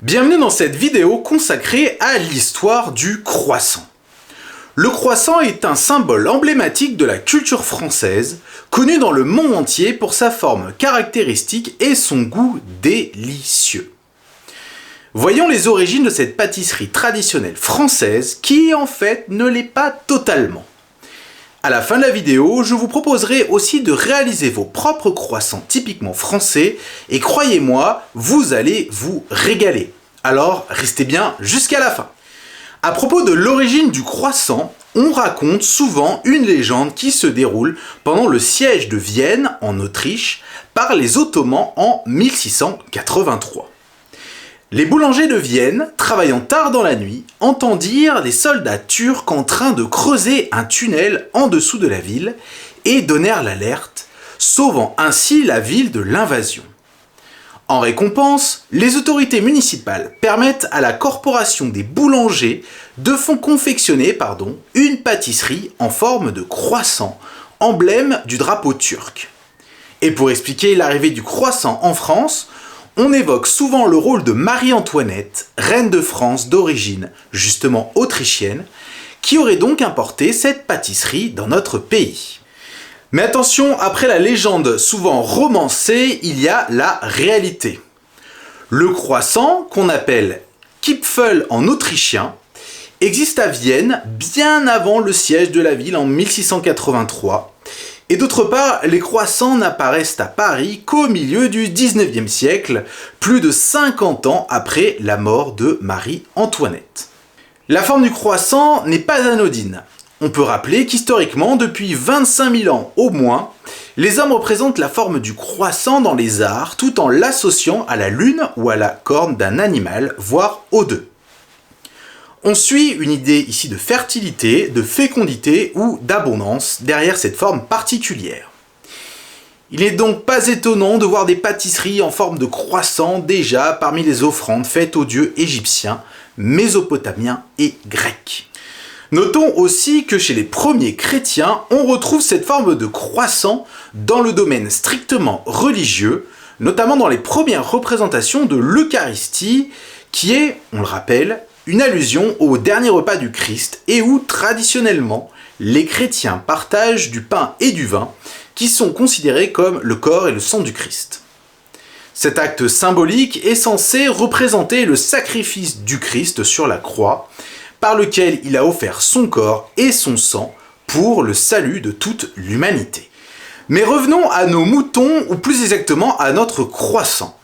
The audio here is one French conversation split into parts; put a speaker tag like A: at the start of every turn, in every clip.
A: Bienvenue dans cette vidéo consacrée à l'histoire du croissant. Le croissant est un symbole emblématique de la culture française, connu dans le monde entier pour sa forme caractéristique et son goût délicieux. Voyons les origines de cette pâtisserie traditionnelle française qui en fait ne l'est pas totalement. À la fin de la vidéo, je vous proposerai aussi de réaliser vos propres croissants typiquement français et croyez-moi, vous allez vous régaler. Alors restez bien jusqu'à la fin. À propos de l'origine du croissant, on raconte souvent une légende qui se déroule pendant le siège de Vienne en Autriche par les Ottomans en 1683. Les boulangers de Vienne, travaillant tard dans la nuit, entendirent les soldats turcs en train de creuser un tunnel en dessous de la ville et donnèrent l'alerte, sauvant ainsi la ville de l'invasion. En récompense, les autorités municipales permettent à la corporation des boulangers de confectionner une pâtisserie en forme de croissant, emblème du drapeau turc. Et pour expliquer l'arrivée du croissant en France, on évoque souvent le rôle de Marie-Antoinette, reine de France d'origine justement autrichienne, qui aurait donc importé cette pâtisserie dans notre pays. Mais attention, après la légende souvent romancée, il y a la réalité. Le croissant, qu'on appelle Kipfel en autrichien, existe à Vienne bien avant le siège de la ville en 1683. Et d'autre part, les croissants n'apparaissent à Paris qu'au milieu du 19e siècle, plus de 50 ans après la mort de Marie-Antoinette. La forme du croissant n'est pas anodine. On peut rappeler qu'historiquement, depuis 25 000 ans au moins, les hommes représentent la forme du croissant dans les arts tout en l'associant à la lune ou à la corne d'un animal, voire aux deux. On suit une idée ici de fertilité, de fécondité ou d'abondance derrière cette forme particulière. Il n'est donc pas étonnant de voir des pâtisseries en forme de croissant déjà parmi les offrandes faites aux dieux égyptiens, mésopotamiens et grecs. Notons aussi que chez les premiers chrétiens, on retrouve cette forme de croissant dans le domaine strictement religieux, notamment dans les premières représentations de l'Eucharistie, qui est, on le rappelle, une allusion au dernier repas du Christ et où, traditionnellement, les chrétiens partagent du pain et du vin qui sont considérés comme le corps et le sang du Christ. Cet acte symbolique est censé représenter le sacrifice du Christ sur la croix, par lequel il a offert son corps et son sang pour le salut de toute l'humanité. Mais revenons à nos moutons, ou plus exactement à notre croissant.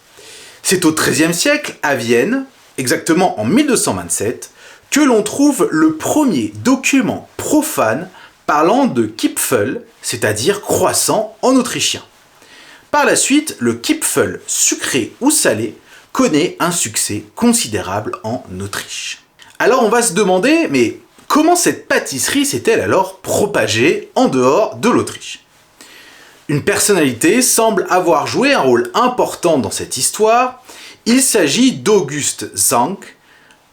A: C'est au XIIIe siècle, à Vienne, exactement en 1227, que l'on trouve le premier document profane parlant de Kipfel, c'est-à-dire croissant en autrichien. Par la suite, le Kipfel sucré ou salé connaît un succès considérable en Autriche. Alors on va se demander, mais comment cette pâtisserie s'est-elle alors propagée en dehors de l'Autriche ? Une personnalité semble avoir joué un rôle important dans cette histoire. Il s'agit d'August Zank,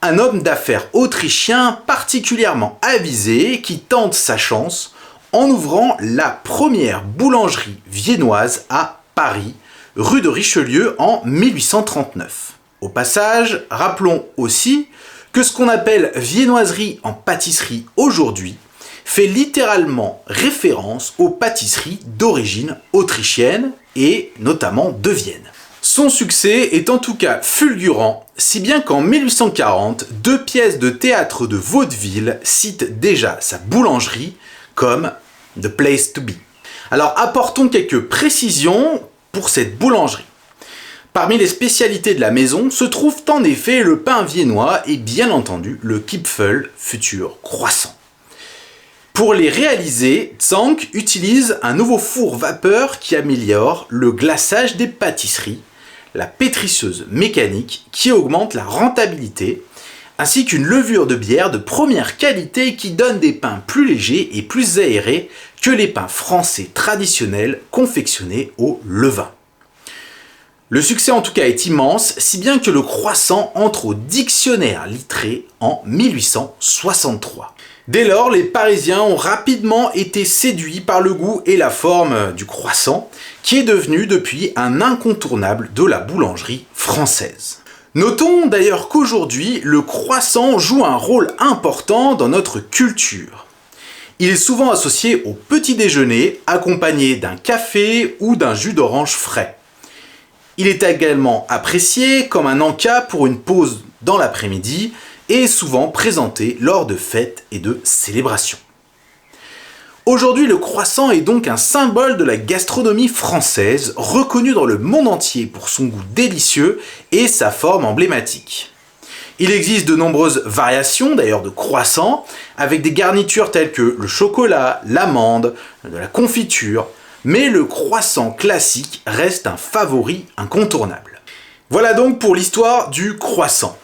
A: un homme d'affaires autrichien particulièrement avisé qui tente sa chance en ouvrant la première boulangerie viennoise à Paris, rue de Richelieu en 1839. Au passage, rappelons aussi que ce qu'on appelle viennoiserie en pâtisserie aujourd'hui fait littéralement référence aux pâtisseries d'origine autrichienne et notamment de Vienne. Son succès est en tout cas fulgurant, si bien qu'en 1840, 2 pièces de théâtre de vaudeville citent déjà sa boulangerie comme « the place to be ». Alors apportons quelques précisions pour cette boulangerie. Parmi les spécialités de la maison se trouvent en effet le pain viennois et bien entendu le Kipfel, futur croissant. Pour les réaliser, Zank utilise un nouveau four vapeur qui améliore le glaçage des pâtisseries, la pétrisseuse mécanique qui augmente la rentabilité, ainsi qu'une levure de bière de première qualité qui donne des pains plus légers et plus aérés que les pains français traditionnels confectionnés au levain. Le succès en tout cas est immense, si bien que le croissant entre au dictionnaire littré en 1863. Dès lors, les Parisiens ont rapidement été séduits par le goût et la forme du croissant, qui est devenu depuis un incontournable de la boulangerie française. Notons d'ailleurs qu'aujourd'hui, le croissant joue un rôle important dans notre culture. Il est souvent associé au petit déjeuner, accompagné d'un café ou d'un jus d'orange frais. Il est également apprécié comme un encas pour une pause dans l'après-midi et est souvent présenté lors de fêtes et de célébrations. Aujourd'hui, le croissant est donc un symbole de la gastronomie française, reconnu dans le monde entier pour son goût délicieux et sa forme emblématique. Il existe de nombreuses variations d'ailleurs de croissant, avec des garnitures telles que le chocolat, l'amande, de la confiture, mais le croissant classique reste un favori incontournable. Voilà donc pour l'histoire du croissant.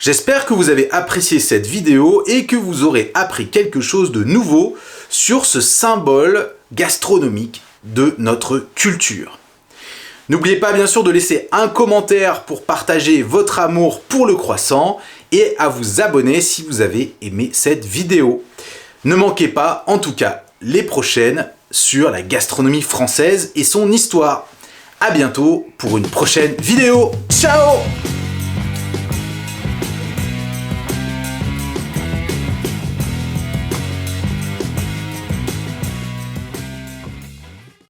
A: J'espère que vous avez apprécié cette vidéo et que vous aurez appris quelque chose de nouveau sur ce symbole gastronomique de notre culture. N'oubliez pas bien sûr de laisser un commentaire pour partager votre amour pour le croissant et à vous abonner si vous avez aimé cette vidéo. Ne manquez pas en tout cas les prochaines sur la gastronomie française et son histoire. À bientôt pour une prochaine vidéo. Ciao!